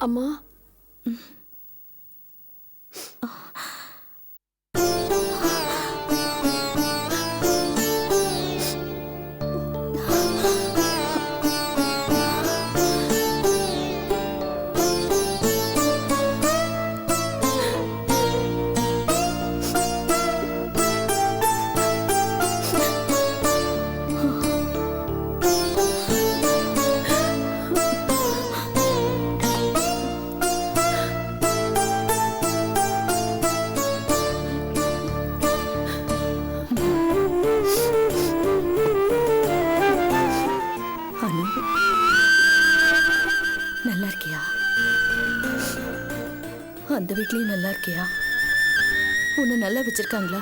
அம்மா, நல்லா இருக்கியா? அந்த வீட்லயும் நல்லா இருக்கியா? உன்னை நல்லா வச்சிருக்காங்களா?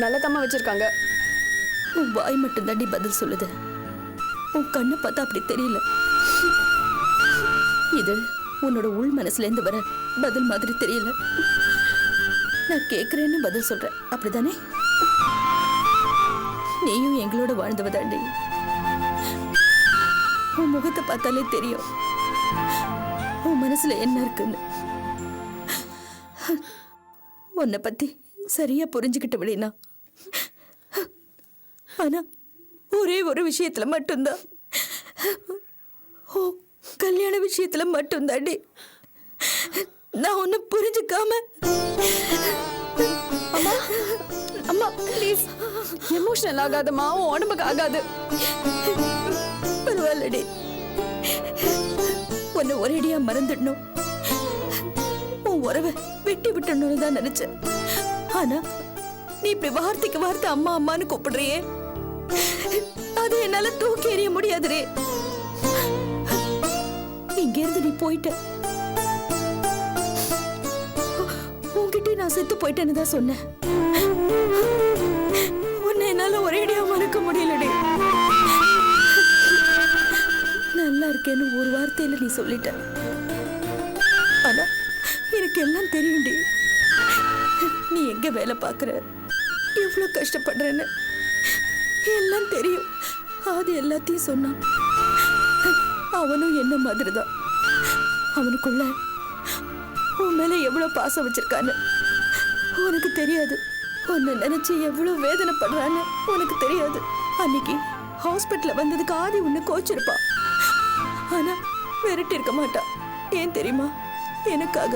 நல்லதம்மா வச்சிருக்காங்க. உன் வாய் மட்டும் தாண்டி பதில் சொல்லுது. உன் கண்ணை பார்த்தா அப்படி தெரியல. இது உன்னோட உள் மனசுல இருந்து வர பதில் மாதிரி தெரியல. நான் கேக்குறேன்னு பதில் சொல்றேன், அப்படிதானே? நீயும் எங்களோட வாழ்ந்தவ தாண்டி. உன் முகத்தை பார்த்தாலே தெரியும் உன் மனசுல என்ன இருக்குன்னு. உன்னை பத்தி சரியா புரிஞ்சுக்கிட்டு விடனா. ஆனா ஒரே ஒரு விஷயத்துல மட்டும்தான், கல்யாண விஷயத்துல மட்டும்தாண்டி நான் உன்னை புரிஞ்சுக்காம. அம்மா, அம்மா ப்ளீஸ் எமோஷனல் ஆகாதம்மா, உன் உடம்புக்கு ஆகாது. பரவாயில்லடி, உன்னை ஒரேடியா மறந்துடணும், உன் உறவை வெட்டி விட்டணும்னு தான் நினைச்சேன். ஆனா நீ இப்படி வார்த்தைக்கு வார்த்தை அம்மா அம்மான்னு கூப்பிடுறியே, அது என்னால தூக்கி எறிய முடியாதுரே. இங்க இருந்து நீ போயிட்ட, உன்கிட்ட நான் செத்து போயிட்டேன்னு தான் சொன்னேன். உன்னை என்னால ஒரேடியா மறக்க முடியலடி. நல்லா இருக்கேன்னு ஒரு வார்த்தையில நீ சொல்லிட்ட. ஆனா எனக்கு எல்லாம் தெரியும்டி. நீ எங்க வேலை பார்க்கற, எவ்வளவு கஷ்டப்படுறேன்னு எல்லாம் தெரியும். அது எல்லாத்தையும் சொன்னான். அவனும் என்ன மாதிரிதான். அவனுக்குள்ள உன் மேல எவ்வளவு பாசம் வச்சிருக்கான்னு உனக்கு தெரியாது. உன்னை நினைச்சு எவ்வளவு வேதனைப்படுறான்னு உனக்கு தெரியாது. அன்னைக்கு ஹாஸ்பிட்டல்ல வந்ததுக்கு ஆதி உன்னை கோச்சிருப்பா. ஆனா விரட்டி இருக்க மாட்டா. ஏன் தெரியுமா? எனக்காக.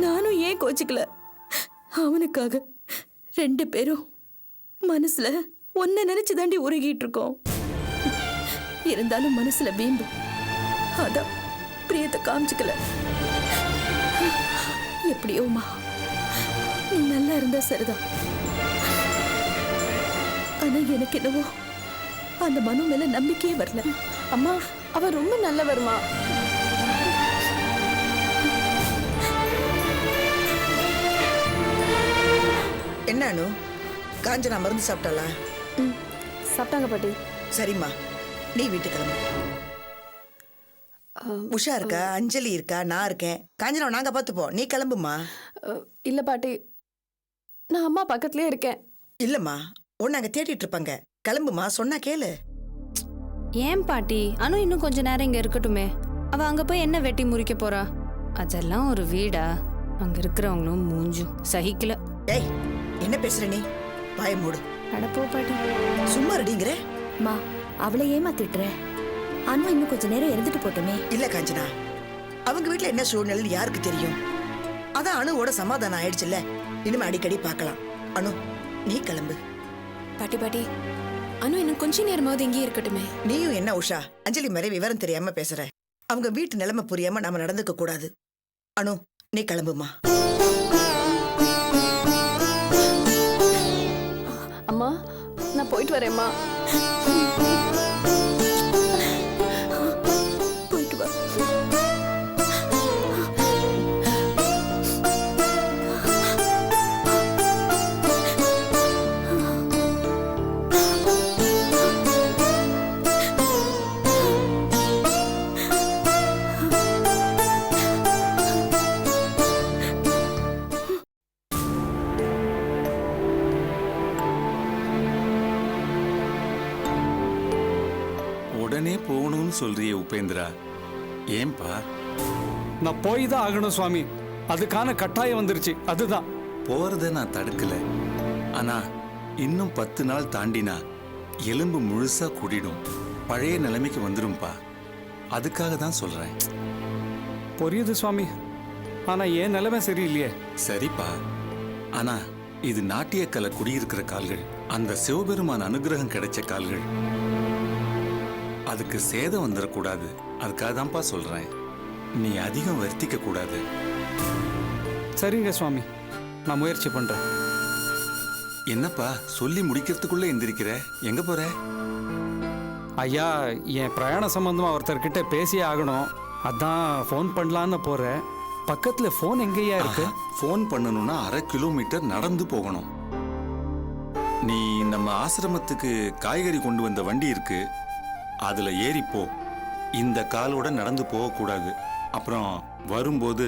நானும் ஏன் கோச்சிக்கல, அவனுக்காக. ரெண்டு பேரும் மனசுல ஒன்ன நினைச்சு தாண்டி உருகிட்டு இருக்கோம். இருந்தாலும் மனசுல வீம்பு, அதான் பிரியத்தை காமிச்சுக்கல. எப்படியோமா நீ நல்லா இருந்தா சரிதான். ஆனா எனக்கு என்னவோ அந்த மனு மேல நம்பிக்கையே வரல. அம்மா, அவ ரொம்ப நல்லவருமா. என்ன அனு, காஞ்சனா மருந்து சாப்பிட்டாளா? சாப்பிட்டாங்க பாட்டி. சரிம்மா, நீ வீட்டுக்கு கிளம்பு. உஷா இருக்கா, அஞ்சலி இருக்கா, நான் இருக்கேன். காஞ்சனா நாங்க பார்த்துப்போம், நீ கிளம்புமா. இல்ல பாட்டி, நான் அம்மா பக்கத்துலயே இருக்கேன். இல்லம்மா, உன்னை அங்க தேடிட்டு இருப்பாங்க. கிளம்புமா, சொன்னா கேளு. ஏன் பாட்டி, அனு இன்னும் கொஞ்ச நேரம் இங்க இருக்கட்டுமே. அவ அங்க போய் என்ன வெட்டி முறிக்க போறா? அதெல்லாம் ஒரு வீடா? அங்க இருக்கிறவங்களும் மூஞ்சும் சகிக்கல. ஏய், என்ன பேசுற நீ? வாய மூடு. அடப்போ பாட்டி. சும்மா ரெடிங்கிற மா, அவளை ஏமாத்திட்டுற. அனு இன்னும் கொஞ்ச நேரம் இருந்துட்டு போட்டுமே. இல்ல காஞ்சனா, அவங்க வீட்டுல என்ன சூழ்நிலை யாருக்கு தெரியும்? அதான் அணுவோட சமாதானம் ஆயிடுச்சுல்ல. இனிமே அடிக்கடி பார்க்கலாம். அனு, நீ கிளம்பு. பாட்டி பாட்டி, அனு இன்னும் கொஞ்ச நேரமாவது இங்கே இருக்கட்டுமே. நீயும் என்ன உஷா, அஞ்சலி மாதிரி விவரம் தெரியாம பேசுற. அவங்க வீட்டு நிலைமை புரியாம நாம நடந்துக்க கூடாது. அனு, நீ கிளம்புமா. அம்மா, நான் போயிட்டு வரேம்மா. போயிட்டு வா. உடனே போகணும்னு சொல்றியே உபேந்திரா, ஏன்பா? நான் போய் தான் ஆகணும் சுவாமி. அதுக்கான கட்டாயம் வந்துருச்சு. அதுதான். போறத நான் தடுக்கல. ஆனா இன்னும் 10 நாள் தாண்டினா எலும்பு முழுசா கூடிடும், பழைய நிலைமைக்கு வந்துடும்பா. அதுக்காக தான் சொல்றேன். புரியுது சுவாமி. ஆனா என் நிலைமை சரியில்லையே. சரிப்பா, ஆனா இது நாட்டியக்கலை குடியிருக்கிற கால்கள், அந்த சிவபெருமான் அனுகிரகம் கிடைச்ச கால்கள். அதுக்கு சேதம் வந்துடக்கூடாது. அதுக்காக தான்ப்பா சொல்றேன். நீ அதிகம் வருத்திக்க கூடாது. சரிங்க சுவாமி, நான் முயற்சி பண்றேன். என்னப்பா சொல்லி முடிக்கிறதுக்குள்ள எந்திரிக்கிற? எங்க போற? ஐயா, என் பிரயாண சம்பந்தமா ஒருத்தர்கிட்ட பேசியே ஆகணும். அதான் ஃபோன் பண்ணலான்னு போறேன். பக்கத்துல ஃபோன் எங்கேயா இருக்கு? ஃபோன் பண்ணணும்னா 1/2 கிலோமீட்டர் நடந்து போகணும். நீ நம்ம ஆசிரமத்துக்கு காய்கறி கொண்டு வந்த வண்டி இருக்கு, அதுல ஏறிப்போ. இந்த காலோட நடந்து போகக்கூடாது. அப்புறம் வரும்போது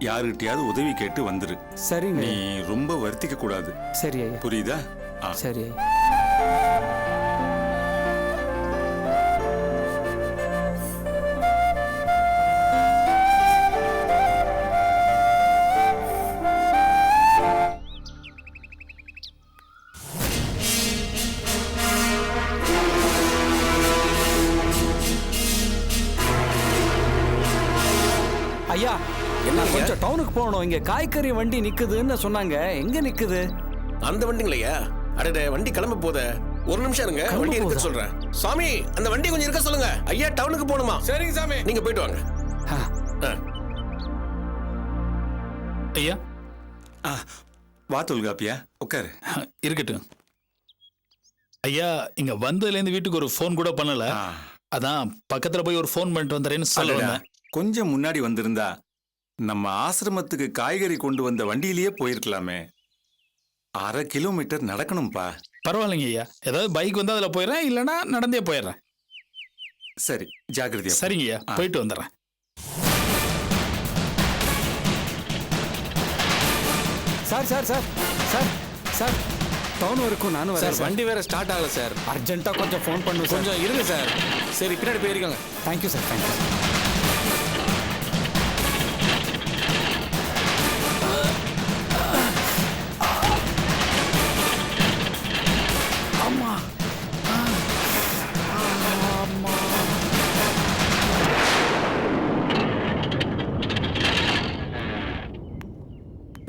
யாருகிட்டயாவது உதவி கேட்டு வந்துரு. சரிங்க. நீ ரொம்ப வருத்திக்க கூடாது. சரி ஐயா. புரியுதா? சரி ஐயா. ஐயா, என்ன கொஞ்சம் டவுனுக்கு போகணும். இங்க காய்கறி வண்டி நிக்குதுன்னு சொன்னாங்க. எங்க நிக்குது? அந்த வண்டிங்களையா? அடடே, வண்டி கிளம்ப போத. ஒரு நிமிஷம் இருங்க, வண்டி இருக்க சொல்றேன். சாமி, அந்த வண்டி கொஞ்சம் இருக்க சொல்லுங்க. ஐயா டவுனுக்கு போகணுமா? சரிங்க சாமி, நீங்க போயிட்டு வாங்க. ஐயா வா தொல்காப்பியா, உட்காரு. இருக்கட்டும் ஐயா. இங்க வந்ததுலேருந்து வீட்டுக்கு ஒரு ஃபோன் கூட பண்ணல. அதான் பக்கத்துல போய் ஒரு ஃபோன் பண்ணிட்டு வந்துறேன்னு சொல்லுவேன். கொஞ்சம் முன்னாடி வந்திருந்தா நம்ம ஆசிரமத்துக்கு காய்கறி கொண்டு வந்த வண்டியிலேயே போயிருக்கலாமே. 1/2 கிலோமீட்டர் நடக்கணும்பா. பரவாயில்லைங்க ஐயா, ஏதாவது பைக் வந்து அதுல போயிடுறேன், இல்லைன்னா நடந்தே போயிடுறேன். சரி, ஜாக்கிரதையா. சரிங்க ஐயா, போயிட்டு வந்துடுறேன். Sir sir sir sir sir town வரைக்கும் நானும் வரேன் சார். வண்டி வேற ஸ்டார்ட் ஆகல சார். அர்ஜென்ட்டா கொஞ்சம் ஃபோன் பண்ணுங்க சார். கொஞ்சம் இருங்க சார். சரி, பின்னாடி போயிருக்காங்க. Thank you sir, thank you.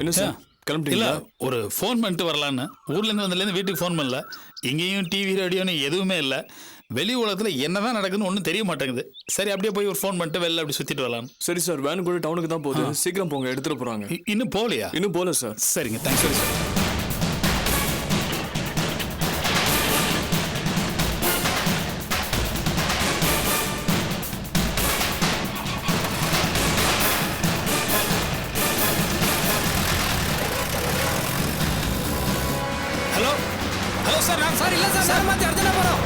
என்ன சார், இல்ல, ஒரு ஃபோன் பண்ணிட்டு வரலான்னு ஊர்ல இருந்து வந்ததுலேருந்து வீட்டுக்கு ஃபோன் பண்ணல. எங்கேயும் டிவி ரேடியோன்னு எதுவுமே இல்லை. வெளி உலகத்துல என்னதான் நடக்குதுன்னு ஒன்றும் தெரிய மாட்டேங்குது. சரி, அப்படியே போய் ஒரு ஃபோன் பண்ணிட்டு வெளில அப்படி சுத்திட்டு வரலாம். சரி சார், வேன் கூட டவுனுக்கு தான் போகுது. சீக்கிரம் போங்க, எடுத்துட்டு போறாங்க. இன்னும் போகலையா? இன்னும் போகல சார். சரிங்க, தேங்க்ஸ். சரி சார். ஹலோ ஹலோ சார், நான் சார் இல்லை சார், சார் மாற்றி அர்ஜென்ட்டாக போகிறோம்.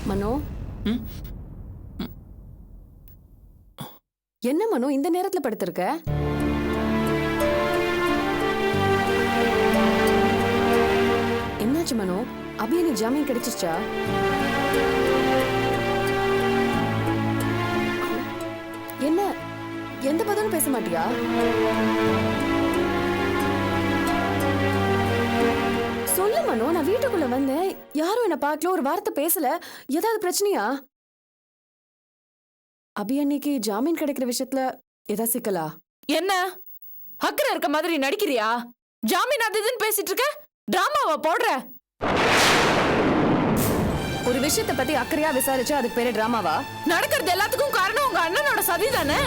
மனோ, என்ன மனோ இந்த நேரத்துல படுத்திருக்க? என்ன என்னாச்சு மனோ? அபி எனக்கு ஜாமீன் கிடைச்சிச்சா? என்ன எந்த பதிலும் பேச மாட்டியா? சொல்லு மனோ, நான் வீட்டுக்குள்ள வந்தேன், யாரும் என்ன பார்க்கல, ஒரு வார்த்தை பேசல. ஏதாவது பிரச்சனையா? அபி அன்னைக்கு ஜாமீன் கிடைக்கிற விஷயத்துல ஏதாவது சிக்கலா? என்ன அக்கறை இருக்க மாதிரி நடிக்கிறியா? ஜாமீன் அது இதுன்னு பேசிட்டு இருக்க, டிராமாவா போடுற? ஒரு விஷயத்தை பத்தி அக்கறையா விசாரிச்சா அதுக்கு பேரு டிராமாவா? நடக்கிறது எல்லாத்துக்கும் காரணம் உங்க அண்ணனோட சதி தானே.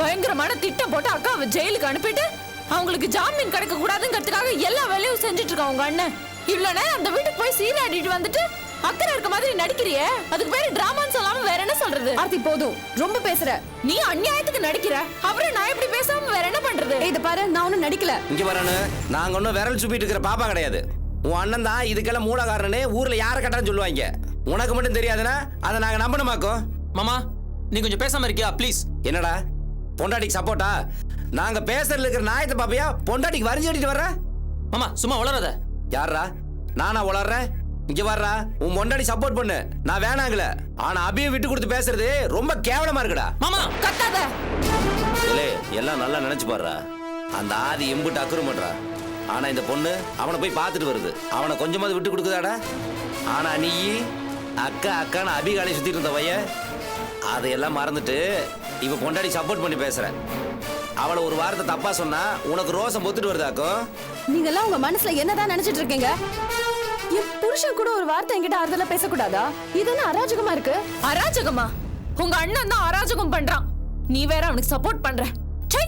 பயங்கரமான திட்டம் போட்டு அக்காவை ஜெயிலுக்கு அனுப்பிட்டு அவங்களுக்கு ஜாமீன் கிடைக்க கூடாதுங்கிறதுக்காக எல்லா வேலையும் செஞ்சுட்டு இருக்கான் உங்க அண்ணன். இவ்வளவு நேரம் அந்த வீட்டுக்கு போய் சீராடிட்டு வந்துட்டு அக்கறை இருக்க மாதிரி நடிக்கிறியே, அதுக்கு பேரு டிராமான்னு சொல்லாம வேற என்ன சொல்றது? ஆர்த்தி போதும், ரொம்ப பேசுற. நீ அநியாயத்துக்கு நடிக்கிற, அப்புறம் நான் எப்படி பேசாம வேற என்ன பண்றது? இத பாரு, நான் ஒண்ணும் நடிக்கல. இங்க வரானு, நாங்க ஒன்னும் விரல் சுப்பிட்டு இருக்கிற பாப்பா கிடையாது. உன் அண்ணன் தான் இதுக்கெல்லாம் மூலகாரன்னு ஊர்ல யாரை கட்டான்னு சொல்லுவாங்க. உனக்கு மட்டும் தெரியாதுன்னா அதை நாங்க நம்பணுமாக்கோம். மாமா நீ கொஞ்சம் பேசாம இருக்கியா ப்ளீஸ்? என்னடா பொண்டாட்டிக்கு சப்போர்ட்டா? நாங்க பேசுறதுல இருக்கிற நாயத்தை பாப்பியா பொண்டாட்டிக்கு வரைஞ்சு கட்டிட்டு வர்ற? மாமா சும்மா வளராத. யாரா நானா வளர்றேன்? இங்க வர்றா, உன் பொண்டாட்டி சப்போர்ட் பண்ணு, நான் வேணாங்கல. ஆனா அபியை விட்டு கொடுத்து பேசுறது ரொம்ப கேவலமா இருக்குடா. மாமா கத்தாத. எல்லாம் நல்லா நினைச்சு பாடுறா. அந்த ஆதி எம்புட்டு அக்குறு பண்றா. ஆனா இந்த பொண்ணு அவனை போய் பார்த்துட்டு வருது. அவனை கொஞ்சமாவது விட்டு கொடுக்குதாடா? ஆனா நீ அக்கா அக்கான்னு அபிகாலை சுத்திட்டு இருந்த பைய அதையெல்லாம் மறந்துட்டு இவ பொண்டாடி சப்போர்ட் பண்ணி பேசுற. அவளை ஒரு வாரத்தை தப்பா சொன்னா உனக்கு ரோசம் பொத்துட்டு வருதாக்கோ? நீங்க எல்லாம் உங்க மனசுல என்னதான் நினைச்சிட்டு இருக்கீங்க? என் புருஷன் கூட ஒரு வார்த்தை என்கிட்ட ஆறுதலா பேசக்கூடாதா? இது என்ன அராஜகமா இருக்கு? அராஜகமா? உங்க அண்ணன் தான் அராஜகம் பண்றான், நீ வேற அவனுக்கு சப்போர்ட் பண்ற. சை,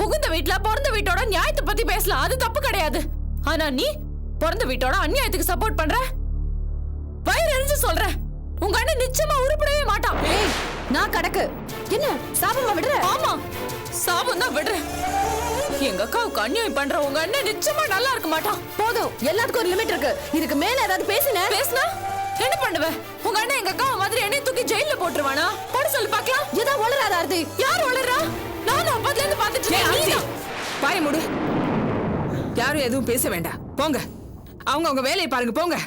புகுந்த வீட்ல பிறந்த வீட்டோட நியாயத்தை பத்தி பேசலாம், அது தப்பு கிடையாது. ஆனா நீ பிறந்த வீட்டோட அநியாயத்துக்கு சப்போர்ட் பண்ற. வயிறு எரிஞ்சு சொல்ற, உங்க அண்ணன் நிச்சயமா உருப்படவே மாட்டான். ஏய், நான் கடக்கு. என்ன சாபமா விடுற? ஆமா, சாபம் தான் விடுற. எங்க அக்காவுக்கு அநியாயம் பண்ற உங்க அண்ணன் நிச்சயமா நல்லா இருக்க மாட்டான். போதும், எல்லாத்துக்கும் ஒரு லிமிட் இருக்கு. இதுக்கு மேல ஏதாவது பேசினா என்ன பண்ணுவ? உங்க அண்ணன் எங்க அக்கா மாதிரி என்னை தூக்கி ஜெயில போட்டுருவானா? போட சொல்லி பார்க்கலாம். ஏதா வளராத ஆர்த்தி. யார் வளர்றா? நானும் அப்பத்துல இருந்து பார்த்துட்டு இருக்கேன். பாய மூடு. யாரும் எதுவும் பேச வேண்டாம், போங்க. அவங்க வேலையை பாருங்க, போங்க.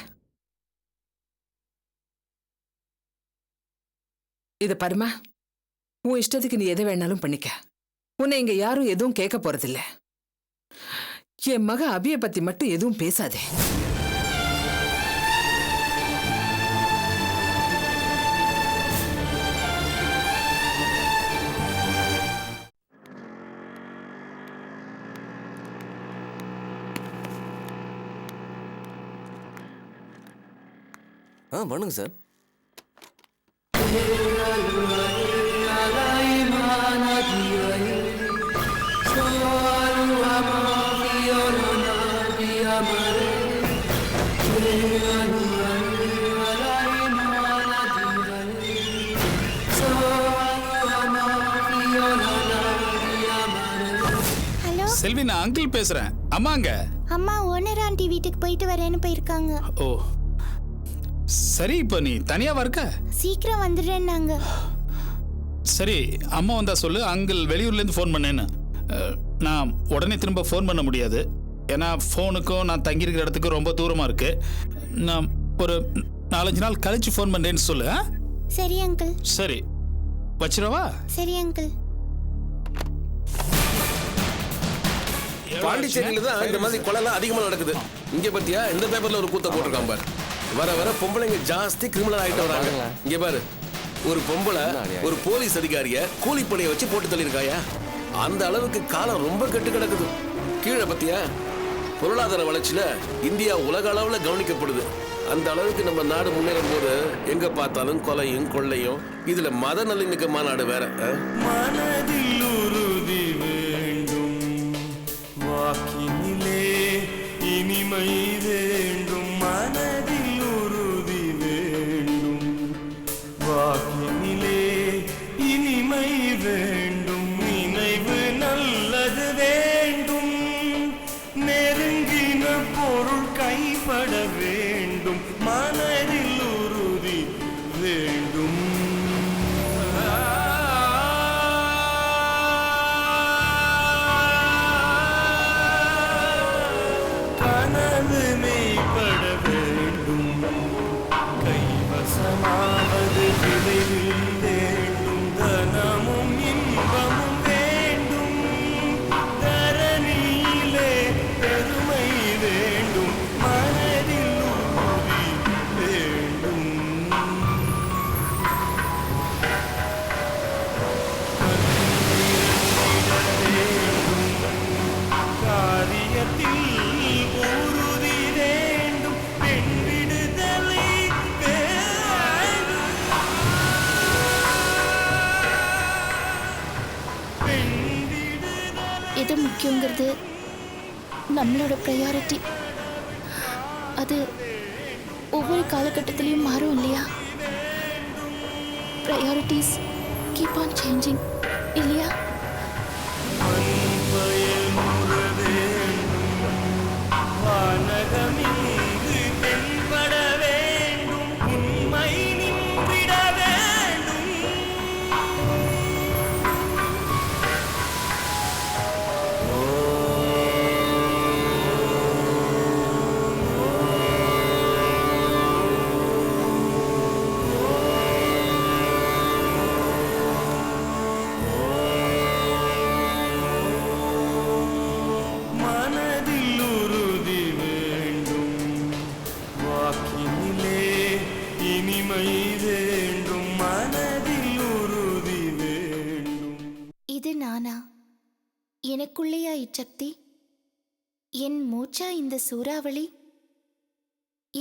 இத பாருமா, உன் இஷ்டத்துக்கு நீ எதை வேணாலும் பண்ணிக்க. உன்னை இங்க யாரும் எதுவும் கேட்க போறதில்ல. என் மக அபிய பத்தி மட்டும் எதுவும் பேசாதே. பண்ணுங்க சார். செல்வி, நான் அங்கிள் பேசுறேன். அம்மாங்க. அம்மா ஓனர் ஆண்டி வீட்டுக்கு போயிட்டு வரேன்னு போயிருக்காங்க. ஓ சரி, இப்போ நீ தனியாவா இருக்க? சீக்கிரம் வந்துடுறேன்னாங்க. சரி, அம்மா வந்தா சொல்லு, அங்கிள் வெளியூர்லேருந்து ஃபோன் பண்ணேன்னு. நான் உடனே திரும்ப ஃபோன் பண்ண முடியாது, ஏன்னா ஃபோனுக்கும் நான் தங்கியிருக்கிற இடத்துக்கும் ரொம்ப தூரமாக இருக்கு. நான் ஒரு 4-5 நாள் கழிச்சு ஃபோன் பண்ணுறேன்னு சொல்லு. சரி அங்கிள். சரி, வச்சிரவா? சரி அங்கிள். பாண்டிச்சேரியில தான் இந்த மாதிரி கொலைலாம் அதிகமா நடக்குது. இங்க பத்தியா இந்த பேப்பர்ல ஒரு கூத்த போட்டிருக்கான் பாரு. வர வர பொம்பளைங்க ஜாஸ்தி கிரிமினல் ஆயிட்டு வராங்க. இங்க பாரு, ஒரு பொம்பளை ஒரு போலீஸ் அதிகாரிய கூலிப்படையை வச்சு போட்டு தள்ளியிருக்காயா. அந்த அளவுக்கு காலம் ரொம்ப கெட்டு கிடக்குது. கீழே பத்தியா பொருளாதார வளர்ச்சியில இந்தியா உலக அளவுல கவனிக்கப்படுது. அந்த அளவுக்கு நம்ம நாடு முன்னேறும் போது எங்க பார்த்தாலும் கொலையும் கொள்ளையும், இதுல மத நல்லிணக்க மாநாடு வேற. மனதில் உறுதி வேண்டும், வாக்கினிலே இனிமை வேண்டும். மனதில் உறுதி வேண்டும், வாக்கினிலே இனிமை வேண்டும். நினைவு நல்லது வேண்டும், நெருங்கின பொருள் கைப்பட வேண்டும். மனதில் உறுதி வேண்டும். முக்கியங்கிறது நம்மளோட ப்ரையாரிட்டி. அது ஒவ்வொரு காலகட்டத்திலையும் மாறும் இல்லையா? ப்ரையாரிட்டிஸ் கீப் ஆன் சேஞ்சிங் இல்லையா? இது நானா? எனக்குள்ளேயா இச்சக்தி? என் மூச்சா இந்த சூறாவளி?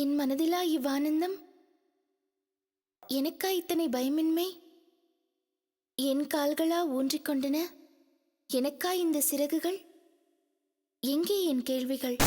என் மனதிலா இவ்வானந்தம்? எனக்கா இத்தனை பயமின்மை? என் கால்களா ஊன்றிக்கொண்டன? எனக்கா இந்த சிறகுகள்? எங்கே என் கேள்விகள்?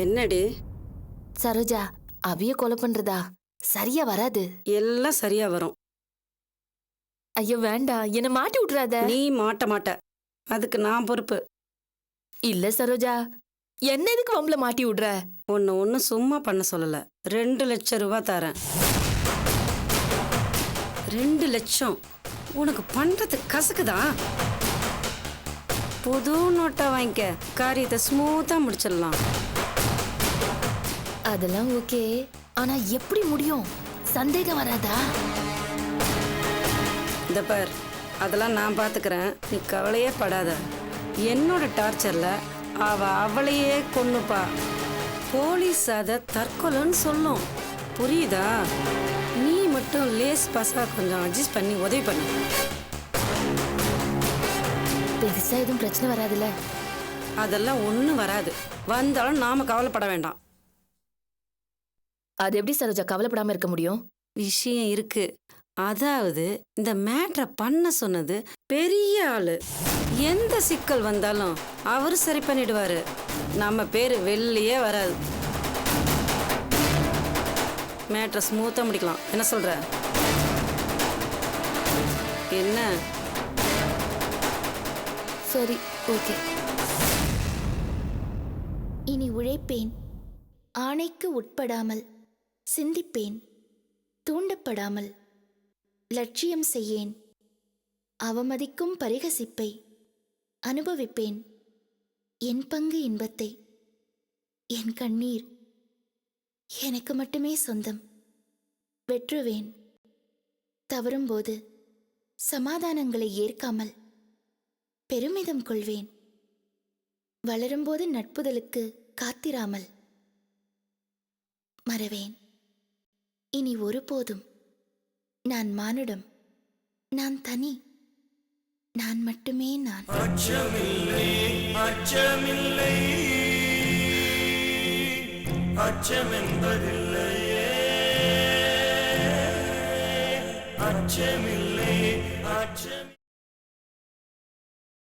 என்னடி சரோஜா, அவிய கொலை பண்றதா சரியா வராது. எல்லாம் சரியா வரும். ஐயோ வேண்டாம், என்ன மாட்டி விட்டுறாத. நீ மாட்ட மாட்ட, அதுக்கு நான் பொறுப்பு. இல்ல சரோஜா, என்ன எதுக்கு வம்பல மாட்டி விடுற? ஒன்னு சும்மா பண்ண சொல்லல. 2 லட்சம் ரூபாய் தரேன். 2 லட்சம் உனக்கு பண்றது கசக்குதா? புது நோட்டா வாங்கிக்க, காரியத்தை ஸ்மூத்தா முடிச்சிடலாம். அதெல்லாம் ஓகே, ஆனா எப்படி முடியும்? சந்தேகம் வராதா? இந்த பார், அதெல்லாம் நான் பாத்துக்கிறேன், நீ கவலையே படாத. என்னோட டார்ச்சர்ல அவளையே கொன்னுப்பா. போலீஸ் அத தற்கொலைன்னு சொல்லும், புரியுதா? நீ மட்டும் லேஸ் பாஸா கொஞ்சம் அட்ஜஸ்ட் பண்ணி உதவி பண்ணு. பெருசா எதுவும் பிரச்சனை வராதுல்ல? அதெல்லாம் ஒண்ணும் வராது. வந்தாலும் நாம கவலைப்பட வேண்டாம். அது எப்படி சரோஜா கவலைப்படாம இருக்க முடியும்? விஷயம் இருக்கு. அதாவது இந்த மேட்ரை பண்ண சொன்னது பெரிய ஆளு. எந்த சிக்கல் வந்தாலும் அவரு சரி பண்ணிடுவாரு. நம்ம பேரு வெளியே வராது. மேட்ரை ஸ்மூத்தா முடிக்கலாம். என்ன சொல்ற? என்ன? சரி, ஓகே. இனி உழைப்பேன், ஆணைக்கு உட்படாமல் சிந்திப்பேன், தூண்டப்படாமல் லட்சியம் செய்யேன், அவமதிக்கும் பரிகசிப்பை அனுபவிப்பேன், என் பங்கு இன்பத்தை, என் கண்ணீர் எனக்கு மட்டுமே சொந்தம், வெற்றுவேன், தவறும்போது சமாதானங்களை ஏற்காமல் பெருமிதம் கொள்வேன், வளரும்போது நட்புதலுக்கு காத்திராமல் மறவேன். இனி ஒருபோதும் நான் மானுடம், நான் தனி, நான் மட்டுமே நான். அச்சமில்லை, அச்சமில்லை, அச்சமென்பதில்லையே, அச்சமில்லை, அச்சம்